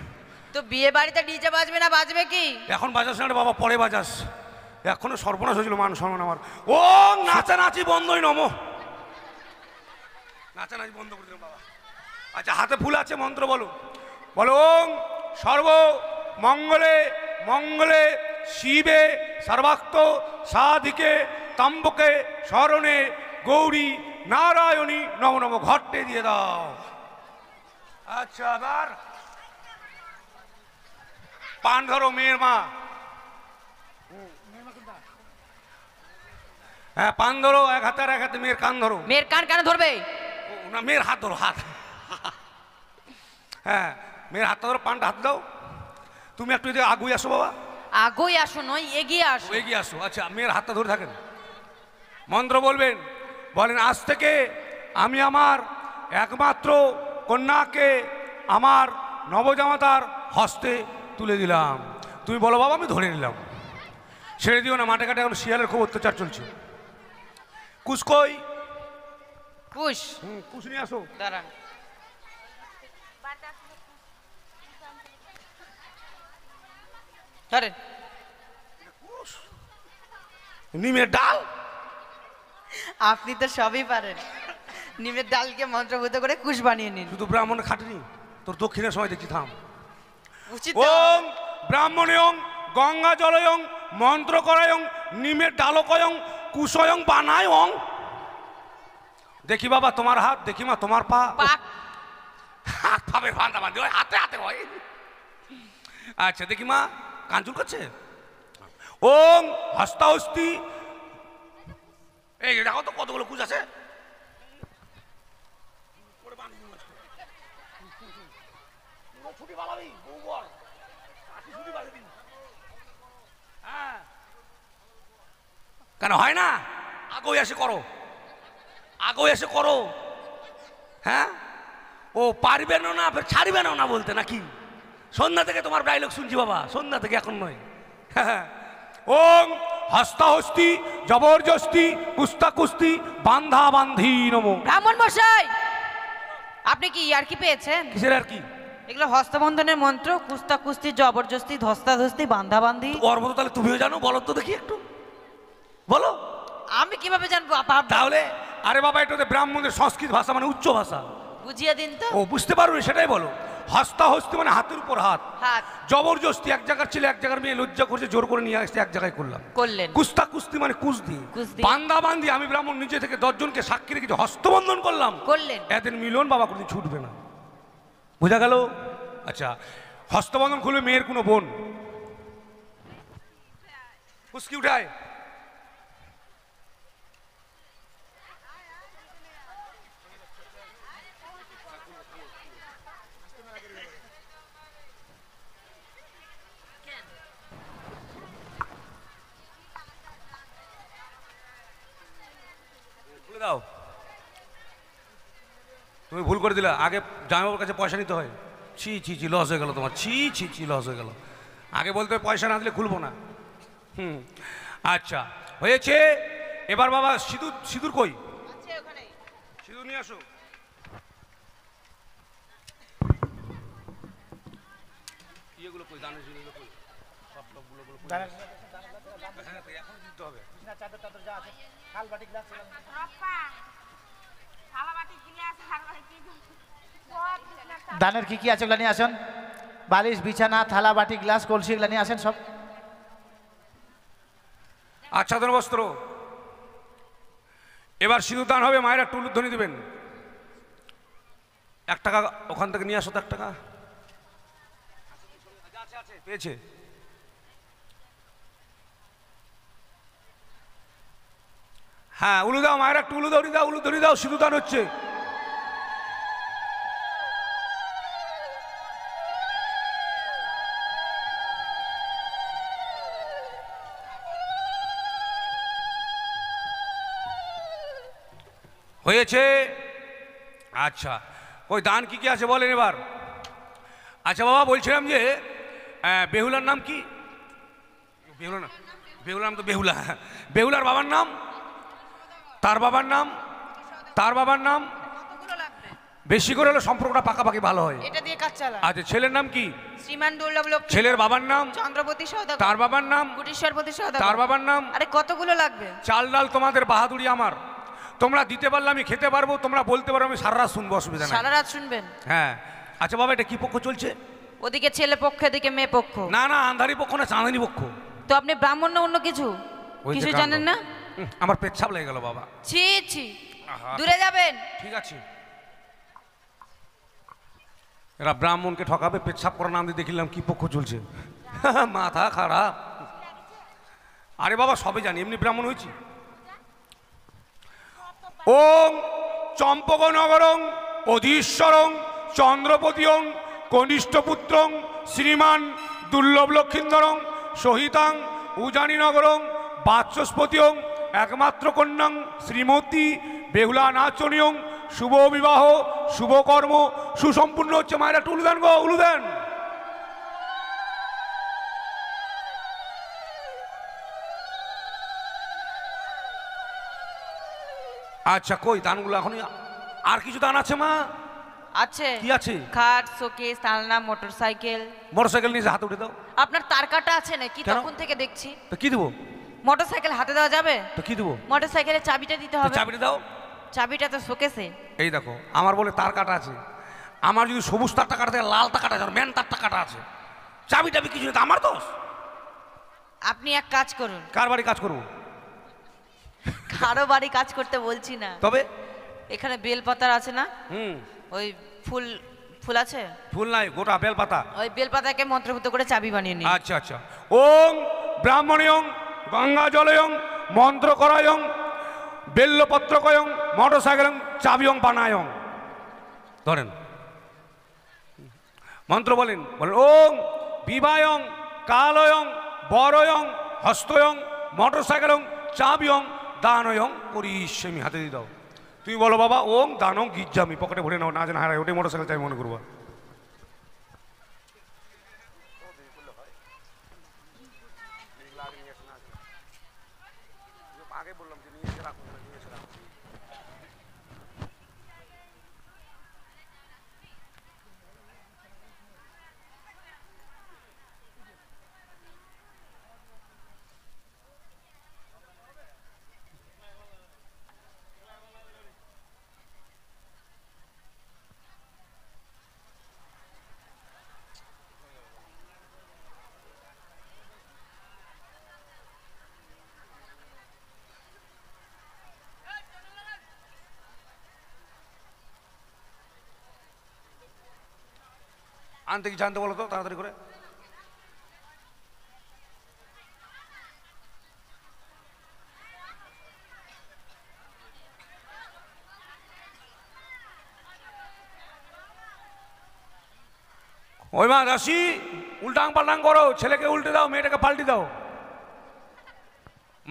তো বিয়ে বাড়িতে ডিজে বাজবে না বাজবে কি? এখন বাজাস না রে বাবা, পরে বাজাস। এখনো সর্বনাশ হয়েছিল মান সম্মান আমার। ও নাচানাচি বন্ধই নমো। নাচানাচি বন্ধ করে দিলাম বাবা। আচ্ছা, হাতে ফুল আছে, মন্ত্র বলো। বলো ওং সর্ব মঙ্গলে মঙ্গলে শিবে সর্বাক্ত সাধিকে তাম্বকে শরণে গৌরী নারায়ণী নম নম। ঘটে দিয়ে দাও। আচ্ছা, আবার পান ধরো মেয়ের মা। হ্যাঁ, পান ধরো এক হাতে, আর এক হাতে মেয়ের কান ধরো। মেয়ের কান কেন ধরবে? না, মেয়ের হাত ধরো, হাত। হ্যাঁ, মেয়ের হাতটা ধরো, পানটা হাত দাও। তুমি একটু যদি আগুই আসো বাবা। আগোই আসো নয় এগিয়ে আসো। এগিয়ে আসো। আচ্ছা, মেয়ের হাতটা ধরে থাকেন, মন্ত্র বলবেন। বলেন, আজ থেকে আমি আমার একমাত্র কন্যাকে আমার নবজামাতার হস্তে তুলে দিলাম। তুমি বলো বাবা, আমি ধরে নিলাম। ছেড়ে দিও না, মাঠে ঘাটে এখন শিয়ালের খুব অত্যাচার চলছে। কুশ কই? কুশ কুশ নিয়ে আসো। দাঁড়ান। ধরেন। নিমের ডাল? আপনি তো সবই পারেন। নিমের ডালকে মন্ত্রভূত করে কুশ বানিয়ে নিন। শুধু ব্রাহ্মণ খাটনি, তোর দক্ষিণের সময় দেখছি। থাম। উচিত ওং ব্রাহ্মণয়ং গঙ্গা জলয়ং মন্ত্র করায়ং নিমের ডালকয়ং কুশয়ং বানায়ং। দেখি বাবা তোমার হাত, দেখি মা তোমার পা। পাক হাত পাবে বান্ধা বান্ধি, ওই হাতে হাতে হয়। আচ্ছা দেখি মা, কাঞ্চুর করছে। ওং হস্তাহস্তি। এই দেখো তো কতগুলো কুশ আছে। কেন হয় না? আগোই এসে করো, আগোই এসে করো। হ্যাঁ, ও পারবে না ফের ছাড়বে না বলতে নাকি? সন্ধ্যা থেকে তোমার ডায়লগ শুনছি বাবা, সন্ধ্যা থেকে, এখন নয়। ওং হস্তাহস্তি জবরদস্তি কুস্তা কুস্তি বান্ধা বান্ধি নমো। ব্রাহ্মণ মশাই, আপনি কি আর কি পেয়েছেন? কিসের আর কি? এগুলো হস্তবন্ধনের মন্ত্র। কুস্তা কুস্তি জবরদস্তি ধস্তাধস্তি বান্ধা বান্ধি। ওর মতো তাহলে তুমিও জানো? বলো তো দেখি একটু, বলো। আমি কিভাবে জানবো? তাহলে আরে বাবা, এটা ব্রাহ্মণদের সংস্কৃত ভাষা, মানে উচ্চ ভাষা। বুঝিয়ে দিন তো। ও বুঝতে পারবে, সেটাই বলো। হস্তাহস্তি মানে হাতের উপর হাত। হাত জবরদস্তি, এক জায়গার ছেলে এক জায়গার মেয়ে লজ্জা করছে, জোর করে নিয়ে আসছে, এক জায়গায় করলাম। করলেন। কুস্তা কুস্তি মানে কুশ দিয়ে। কুশ দিয়ে। বান্ধা বান্ধি, আমি ব্রাহ্মণ নিজে থেকে 10 জনকে সাক্ষী রেখেছি, হস্তবন্ধন করলাম। করলেন। এদের মিলন বাবা কোনদিন ছুটবে না। বোঝা গেল? আচ্ছা, হস্তবন্ধন খুলবে মেয়ের কোনো বোন, কুস্কি উঠায়। দাও, তুমি ভুল করে দিলা। আগে জামাইবাবুর কাছে পয়সা নিতে হয়। ছি ছি ছি, লস হয়ে গেল তোমার। ছি ছি ছি, লস হয়ে গেল। আগে বলতে হয় পয়সা না দিলে খুলবো না। আচ্ছা হয়েছে। এবার বাবা সিঁদুর, সিঁদুর কই? সিঁদুর নিয়ে আসো। ইয়েগুলো কই? দানের জিনিসগুলো কই? সব সবগুলো কই? এখন দিতে হবে। দানের কি কি আছে ওগুলো নিয়ে আসেন। বালিশ, বিছানা, থালা বাটি, গ্লাস, কলসি, এগুলো নিয়ে আসেন সব। আচ্ছাদন বস্ত্র। এবার সিঁদুর দান হবে, মায়ের একটা উলুধ্বনি দেবেন। 1 টাকা ওখান থেকে নিয়ে আসো তো, 1 টাকা পেয়েছে। হ্যাঁ, উলু দাও, মায়ের একটা উলুধ্বনি দাও, উলুধ্বনি দাও, সিঁদুর দান হচ্ছে। হয়েছে। আচ্ছা, ওই দান কি কি আছে বলেন এবার। আচ্ছা বাবা, বলছিলাম যে বেহুলার নাম কি? বেহুলা না, বেহুলার নাম তো বেহুলা। বেহুলার বাবার নাম? তার বাবার নাম? তার বাবার নাম? বেশি করে হলে সম্পর্কটা পাকাপাকি ভালো হয়। এটা দিয়ে কাজ চালা। আচ্ছা, ছেলের নাম কি? শ্রীমান দুর্লভ লক্ষ্মী। ছেলের বাবার নাম? চন্দ্রপতি সওদাগর। তার বাবার নাম? কুটিশ্বরপতি সওদাগর। তার বাবার নাম? আরে কতগুলো লাগবে? চাল ডাল তোমাদের বাহাদুরি আমার। তোমরা দিতে পারলে আমি খেতে পারবো, তোমরা বলতে পারো, আমি সারা রাত শুনবো, অসুবিধা নাই। সারা রাত শুনবেন? হ্যাঁ। আচ্ছা বাবা, এটা কি পক্ষ চলছে? ওদিকে ছেলে পক্ষ, এদিকে মেয়ে পক্ষ। না না, আন্ধারি পক্ষ না, চাঁদানি পক্ষ। তো আপনি ব্রাহ্মণ না অন্য কিছু? ওই যে কিছু কাণ্ড। জানেন না? আমার পেচ্ছাপ লেগে গেল বাবা। ছি ছি, আহা। দূরে যাবেন। ঠিক আছে, এরা ব্রাহ্মণকে ঠকাবে, পেচ্ছাপ করার নাম দিয়ে দেখলাম কি পক্ষ চলছে। মাথা খারাপ। আরে বাবা, সবে জানি, এমনি ব্রাহ্মণ হয়েছি। ওং চম্পকনগরং অধীশ্বরং চন্দ্রপতিয়ং কনিষ্ঠপুত্রং শ্রীমান দুর্লভ লক্ষিন্দরং সহিতাং উজানিনগরং বাচস্পতিং একমাত্র কন্যাং শ্রীমতী বেহুলা নাচনীয়ং শুভ বিবাহ শুভ কর্ম সুসম্পূর্ণ হচ্ছে। মায়েরা একটু উলু দেন গো, উলু দেন। আচ্ছা, কই দানগুলো এখনই? আর কিছু দান আছে মা? আছে। কি আছে? খাট, শোকেস, আলনা, মোটরসাইকেল। মোটরসাইকেল নিয়ে হাতে উঠে দাও। আপনার তার কাটা আছে নাকি? কেন? তখন থেকে দেখছি। তো কি দেবো? মোটরসাইকেল হাতে দেওয়া যাবে? তো কি দেবো? মোটরসাইকেলের চাবিটা দিতে হবে। চাবিটা দাও। চাবিটা তো শোকেসে। এই দেখো, আমার বলে তার কাটা আছে। আমার যদি সবুজ তারটা কাটা থাকে, লাল তার কাটা আছে, মেন তারটা কাটা আছে। চাবি টাবি কিছু নেই, তো আমার দোষ। আপনি এক কাজ করুন। কার বাড়ি কাজ করবো? কারো বাড়ি কাজ করতে বলছি না, তবে এখানে বেলপাতার আছে না, হুম, ওই ফুল ফুল আছে, ফুল নাই, গোটা বেলপাতা। ওই বেলপাতাকে মন্ত্রভূত করে চাবি বানিয়ে নিন। আচ্ছা আচ্ছা। ওং ব্রাহ্মণয়ং গঙ্গা জলয়ং মন্ত্র করায়ং বেল্লপত্রকয়ং মোটরসাইকেলং চাবিয়ং বানায়ং। ধরেন মন্ত্র বলেন, বলেন ওং বিবায়ং কালয়ং বরয়ং হস্তয়ং মোটরসাইকেলং চাবিয়ং দানয়ং করিষ্যামি। হাতে দিয়ে দাও। তুমি বলো বাবা ওং দানং গিজ্জামি, পকেটে ভরে নাও, না যেন হারায়। ওটাই মোটরসাইকেল চাবি মনে করবো। আগে বললাম যে নিয়ে এসে রাখো, নিয়ে এসে রাখো। আনতে কি জানতে বলো তো তাড়াতাড়ি করে। ওই মা রাশি উল্টাং পাল্টাং করো, ছেলেকে উল্টে দাও, মেয়েটাকে পাল্টি দাও।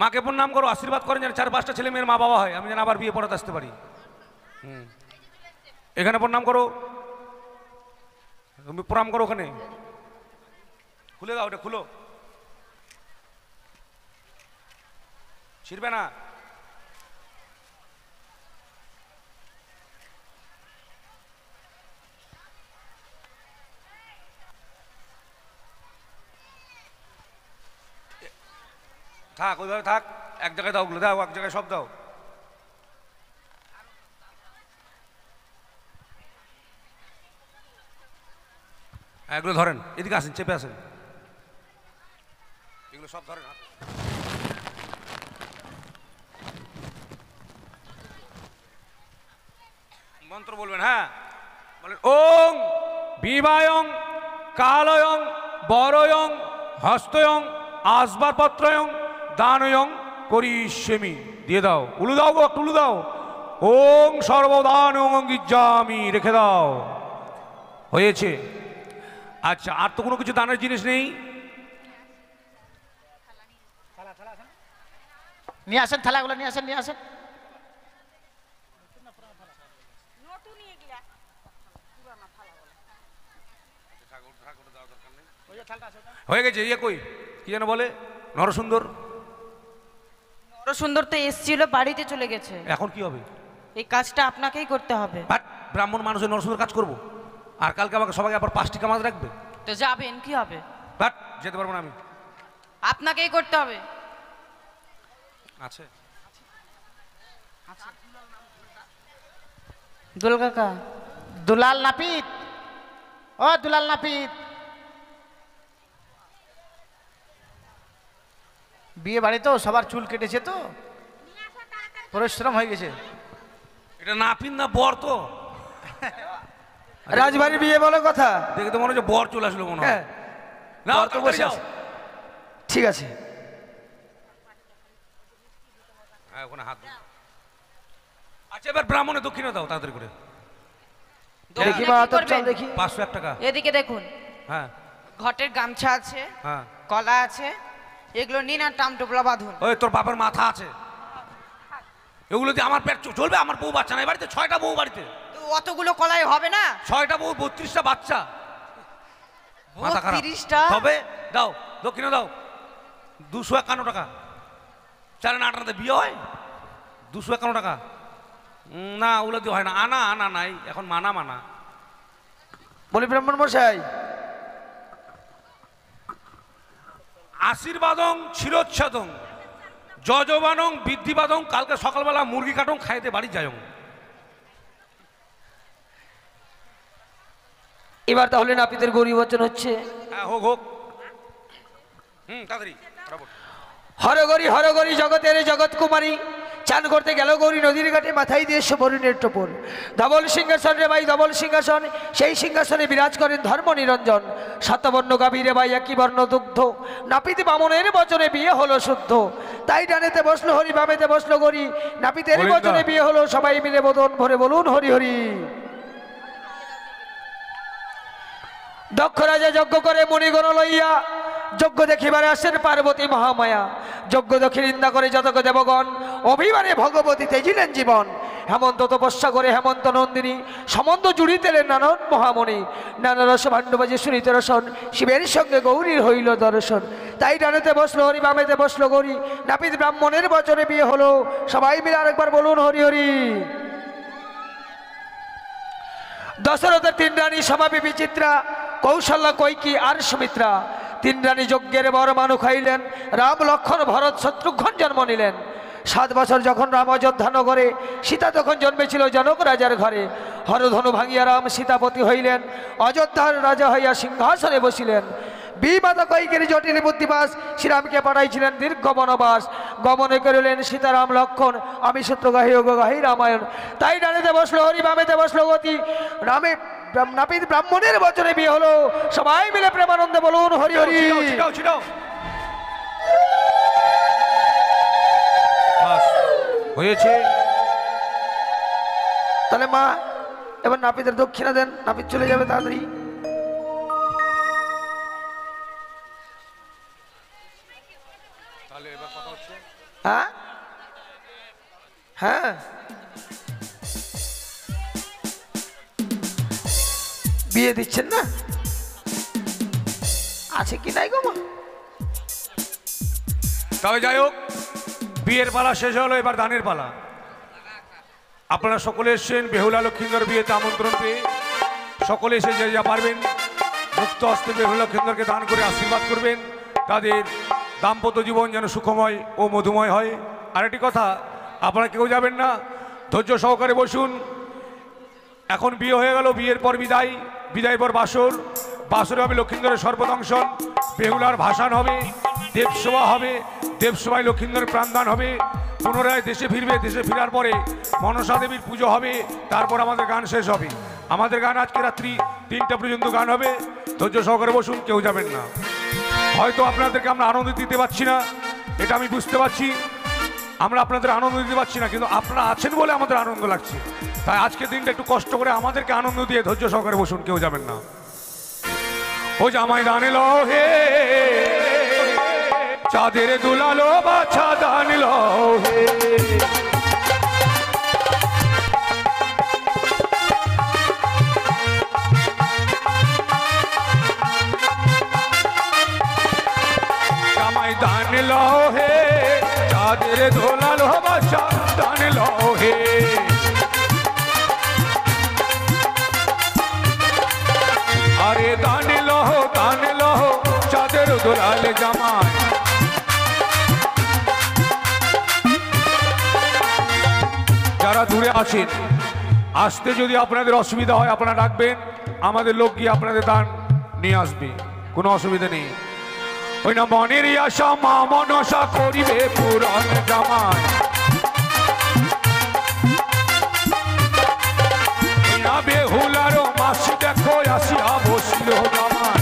মাকে প্রণাম করো, আশীর্বাদ করেন যেন 4-5টা ছেলে মেয়ের মা বাবা হয়, আমি যেন আবার বিয়ে পড়াতে আসতে পারি। এখানে প্রণাম করো, তুমি প্রণাম করো। ওখানে খুলে দাও, ওটা খুলো, ছিড়বে না। থাক, ওইভাবে থাক। এক জায়গায় দাও, ওগুলো দাও, এক জায়গায় সব দাও। এগুলো ধরেন, এদিকে আসেন, চেপে আসেন, এগুলো সব ধরেন। মন্ত্র বলবেন, হ্যাঁ বলেন ওং বিবায়ং কালয়ং বরয়ং হস্তয়ং আসবাবপত্রয়ং দানয়ং করিষ্যামি। দিয়ে দাও, উলু দাও গো, একটু উলু দাও। ওং সর্বদানং গিজ্জামি, রেখে দাও। হয়েছে। আচ্ছা, আর তো কোনো কিছু দানের জিনিস নেই? নিয়ে আসেন থালাগুলো, নিয়ে আসেন, নিয়ে আসেন। হয়ে গেছে। ইয়ে কই, কি যেন বলে, নরসুন্দর? নরসুন্দর তো এসছিল, বাড়িতে চলে গেছে। এখন কি হবে? এই কাজটা আপনাকেই করতে হবে। বাট ব্রাহ্মণ মানুষের নরসুন্দর কাজ করবো, আর কালকে আমাকে সবাইকে আবার 5টি কামাজ রাখবে। তো যাবেন, কি হবে? বাট যেতে পারবো না আমি। আপনাকেই করতে হবে। আছে দোল কাকা, দুলাল নাপিত, ও দুলাল নাপিত, বিয়ে বাড়ি তো সবার চুল কেটেছে, তো পরিশ্রম হয়ে গেছে। এটা নাপিত না বর? তো রাজবাড়ির বিয়ে বলে কথা, দেখে তো মনে হচ্ছে বর চলে আসলো মনে হয়। হ্যাঁ, না বর তো তো বসে আছে। ঠিক আছে, হ্যাঁ ওখানে হাত দিন। আচ্ছা, এবার ব্রাহ্মণে দক্ষিণে দাও তাড়াতাড়ি করে। দেখি দক্ষিণা মা, কি তো করবেন? চল দেখি। 501 টাকা। এদিকে দেখুন। হ্যাঁ ঘটের গামছা আছে, হ্যাঁ কলা আছে, এগুলো নিন আর টামটোপলা বাঁধুন। ওই তোর বাপের মাথা আছে, এগুলো দিয়ে আমার পেট চলবে? আমার বউ বাচ্চা নাই বাড়িতে, 6টা বউ বাড়িতে, তো অতগুলো কলাই হবে না? 6টা বউ 32টা বাচ্চা, মাথা খারাপ। 32টা? তবে দাও, দক্ষিণে দাও 251 টাকা। 4 না 8 বিয়ে হয়, 251 টাকা। না ওগুলো দিয়ে হয় না, আনা আনা নাই এখন, মানা মানা। বলি ব্রাহ্মণ মশাই, আশীর্বাদং ক্ষীরোচ্ছাদং যজবানং বৃদ্ধিবাদং, কালকে সকালবেলা মুরগি কাটং খাইতে বাড়ি যায়ং। এবার তাহলে নাপিতের গৌরী বচন হচ্ছে। হ্যাঁ হোক হোক, তাড়াতাড়ি। হরগরি জগতের জগৎ কুমারী, চান করতে গেল গৌরী নদীর ঘাটে, মাথায় দিয়ে সুবর্ণের টোপর। ধবল সিংহাসন রে ভাই ধবল সিংহাসন, সেই সিংহাসনে বিরাজ করেন ধর্ম নিরঞ্জন। সাতবর্ণ গাভী রে ভাই একই বর্ণ দুগ্ধ, নাপিত বামনের বচনে বিয়ে হলো শুদ্ধ। তাই ডানেতে বসলো হরি, বামেতে বসলো গৌরী, নাপিতের বচনে বিয়ে হলো, সবাই মিলে বদন ভরে বলুন হরি হরি। দক্ষ রাজা যজ্ঞ করে মণিগণ লইয়া, যজ্ঞ দেখিবারে আসেন পার্বতী মহামায়া। যজ্ঞ দেখে নিন্দা করে যতক দেবগণ, অভিমানে ভগবতী তেজিলেন জীবন। হেমন্ত তপস্যা করে হেমন্ত নন্দিনী, সমন্ত জুড়িতেলেন নানন মহামণি। নানা রস ভাণ্ডবাজে শুনিতে রসন, শিবের সঙ্গে গৌরীর হইল দর্শন। তাই ডানেতে বসলো হরি, বামেতে বসলো গৌরী, নাপিত ব্রাহ্মণের বচনে বিয়ে হলো, সবাই মিলে আরেকবার বলুন হরি হরি। দশরথের 3 রানী স্বভাবে বিচিত্রা, কৌশল্যা কৈকি আর সুমিত্রা। 3 রানী যজ্ঞের বর মানু খাইলেন, রাম লক্ষ্মণ ভরত শত্রুঘ্ন জন্ম নিলেন। 7 বছর যখন রাম অযোধ্যা নগরে, সীতা তখন জন্মেছিল জনক রাজার ঘরে। হরধনু ভাঙিয়া রাম সীতাপতি হইলেন, অযোধ্যার রাজা হইয়া সিংহাসনে বসিলেন। বিমাতা কৈকের জটিল বুদ্ধিবাস, শ্রীরামকে পাঠাইছিলেন দীর্ঘ বনবাস। গমনে করিলেন সীতারাম লক্ষণ, আমি সূত্র গাহি ও গাহি রামায়ণ। তাই ডানেতে বসলো হরি, বামেতে বসলো গতি, রামে নাপিত ব্রাহ্মণের বচনে বিয়ে হলো, সবাই মিলে প্রেমানন্দে বলুন হরি হরি। ছিটাও ছিটাও, বাস হয়েছে। তাহলে মা এবার নাপিতের দক্ষিণা দেন, নাপিত চলে যাবে তাড়াতাড়ি। তাহলে এবার কথা হচ্ছে, হ্যাঁ হ্যাঁ, বিয়ে দিচ্ছেন না? আছে কি নাই গো মা? তবে যাই হোক, বিয়ের পালা শেষ হলো, এবার দানের পালা। আপনারা সকলে এসছেন বেহুলা লক্ষিন্দর বিয়েতে আমন্ত্রণ পেয়ে, সকলে এসে যে যা পারবেন মুক্ত হস্তে বেহুলা লক্ষিন্দরকে দান করে আশীর্বাদ করবেন, তাদের দাম্পত্য জীবন যেন সুখময় ও মধুময় হয়। আরেকটি কথা, আপনারা কেউ যাবেন না, ধৈর্য সহকারে বসুন। এখন বিয়ে হয়ে গেল, বিয়ের পর বিদায়, বিদায় পর বাসর, বাসরে হবে লক্ষিন্দরের সর্বদংশন, বেহুলার ভাসান হবে, দেবসভা হবে, দেবসভায় লক্ষিন্দরের প্রাণদান হবে, পুনরায় দেশে ফিরবে, দেশে ফেরার পরে মনসা দেবীর পুজো হবে, তারপর আমাদের গান শেষ হবে। আমাদের গান আজকে রাত্রি 3টা পর্যন্ত গান হবে, ধৈর্য সহকারে বসুন, কেউ যাবেন না। হয়তো আপনাদেরকে আমরা আনন্দ দিতে পারছি না, এটা আমি বুঝতে পারছি, আমরা আপনাদের আনন্দ দিতে পারছি না, কিন্তু আপনারা আছেন বলে আমাদের আনন্দ লাগছে। তাই আজকের দিনটা একটু কষ্ট করে আমাদেরকে আনন্দ দিয়ে ধৈর্য সহকারে বসুন, কেউ যাবেন না। ও জামাই দান এলো হে, চাঁদের দুলালো বাছা দান এলো হে, জামাই দান এলো হে, চাঁদের দুলালো বাছা দান এলো হে। আরে দান লহ চাঁদের দোলাল জামাই। যারা দূরে আছেন, আসতে যদি আপনাদের অসুবিধা হয় আপনারা ডাকবেন, আমাদের লোক গিয়ে আপনাদের দান নিয়ে আসবে, কোনো অসুবিধা নেই। ওই না মনের আশা মা মনসা করিবে পুরাণ জামাই, বেহুলারও মাসি দেখো আসিয়া বসিল জামাই।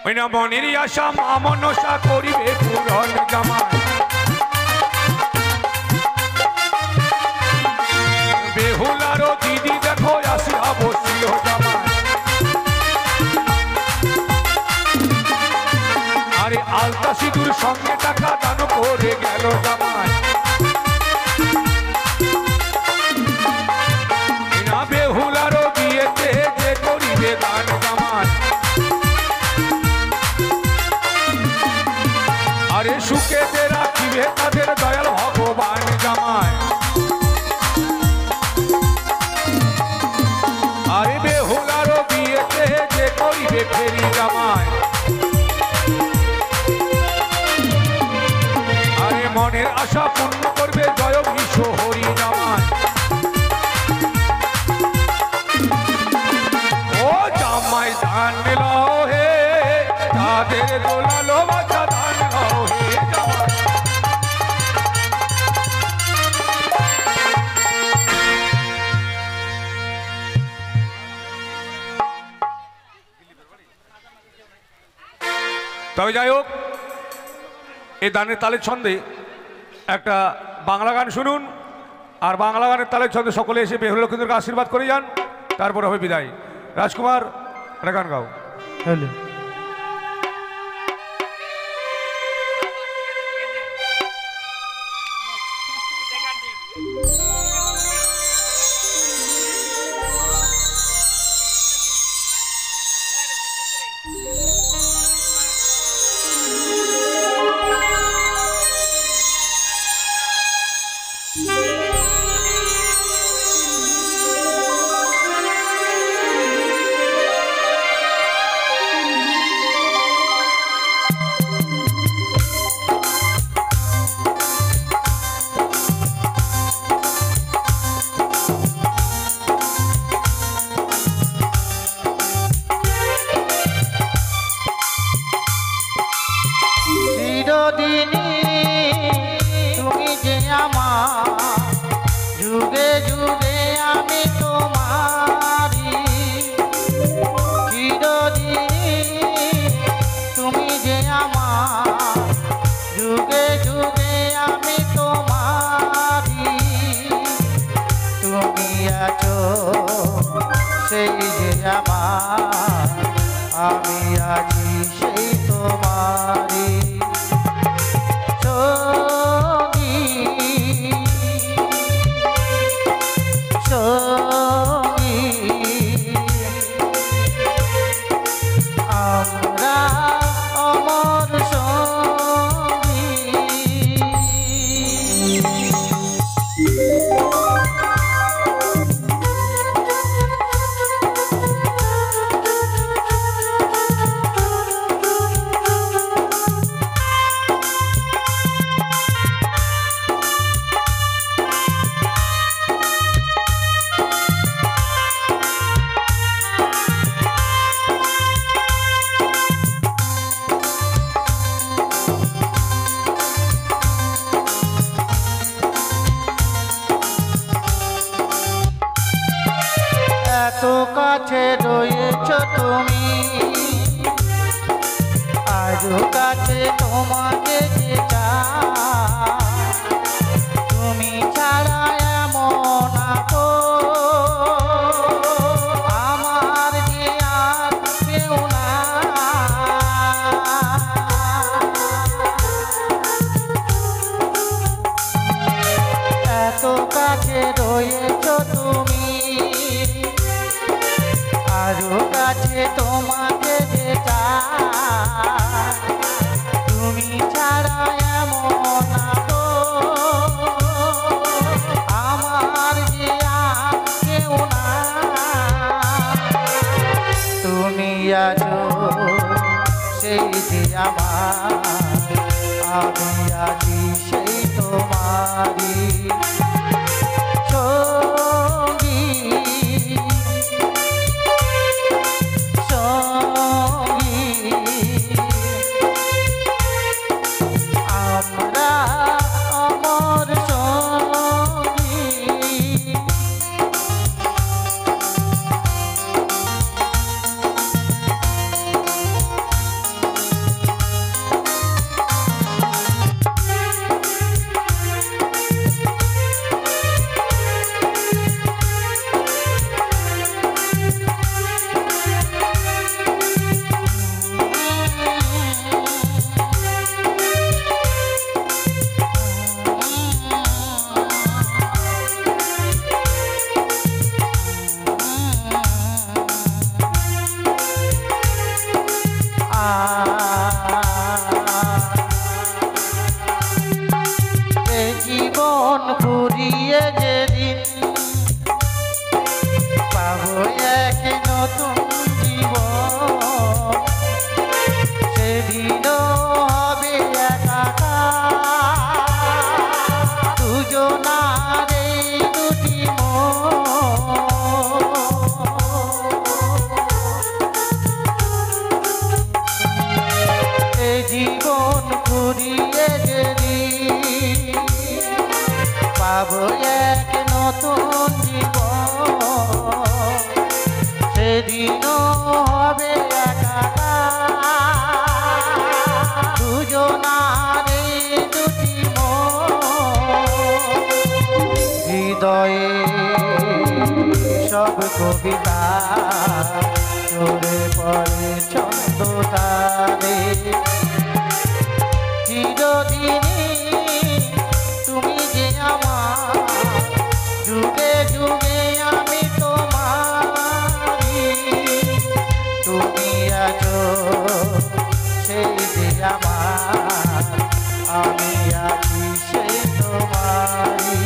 ওই না মনের আশা মা মনসা করিবে পূরণ জামাই বেহুলারও দিদি দেখো আসিয়া বসিল জামাই আরে আলতা সিঁদুর সঙ্গে টাকা দান করে গেল জামাই না বেহুলারও বিয়েতে যে করিবে দান জামাই আরে সুখেতে রাখিবে তাদের দয়াল ভগবান জামাই আরে বেহুলারও বিয়েতে যে করিবে ফেরি জামাই আরে মনের আশা পূর্ণ করবে জয় বিশ্ব হরি জামাই ও জামাই ধান লও হে তাদের দোলালো বাচ্চা ধান লও হে জামাই তবে যাই হোক এই দানের তালের ছন্দে একটা বাংলা গান শুনুন আর বাংলা গানের তালের ছন্দে সকলে এসে বেহুলা লক্ষ্মীদেরকে আশীর্বাদ করে যান তারপরে হবে বিদায় রাজকুমার একটা গান গাও সেই যে আমার আমি আজি সেই তোমারি সঙ্গী সঙ্গী আমরা অমর সঙ্গী এত কাছে রয়েছ তুমি আজও কাছে তোমাকে যে চাই তুমি ছাড়া এমন আমার যে আর কেউ না এত কাছে রয়েছ তুমি আরো কাছে তোমাকে যে চাই তুমি ছাড়া এমন আমার যে আর কেউ না তুমি আছো সেই যে আমার আমি আছি সেই তোমারি সঙ্গী আমরা অমর সঙ্গী সেদিনও হবে একাকার দুজনার এই দুটি মন। এ জীবন ঘুরিয়ে যদি পাবো এক নতুন জীবন, সেদিনও হবে একাকার দুজনার এই দুটি মন। হৃদয়ে সব কবিতা চলে পড়ে ছন্দ তারে, চিরদিনই তুমি যে আমার, যুগে যুগে আমি তোমারি। তুমি আছো সেই যে আমার, আমি আছি সেই তোমারি।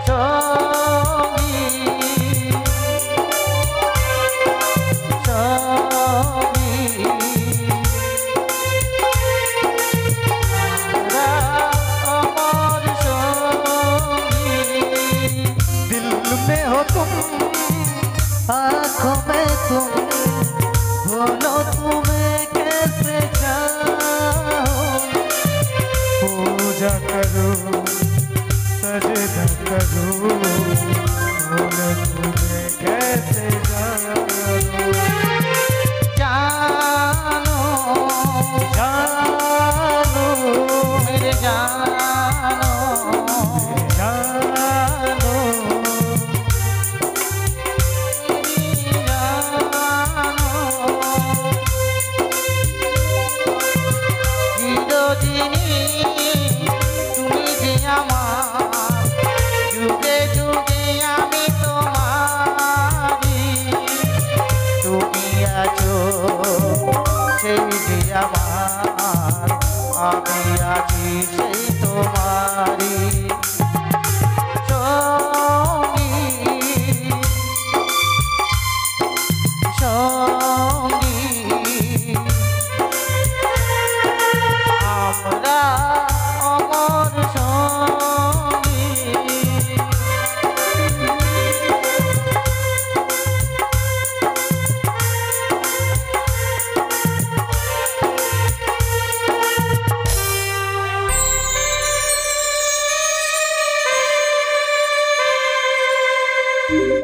সঙ্গী সঙ্গী अमर सॉन्गी, दिल में हो तुम, आँखों में तुम, बोलो तुम्हें कैसे चाहूं। पूजा करो सजदा करो, बोलो तुम्हें कैसे जानूं। जानो जानो मेरे जानो जानो मेरी जानो। চিরদিনই তুমি যে আমার, যুগে যুগে আমি তোমারি। তুমি আছো সেই যে আমার, আমি আছি সেই তোমারি। সঙ্গী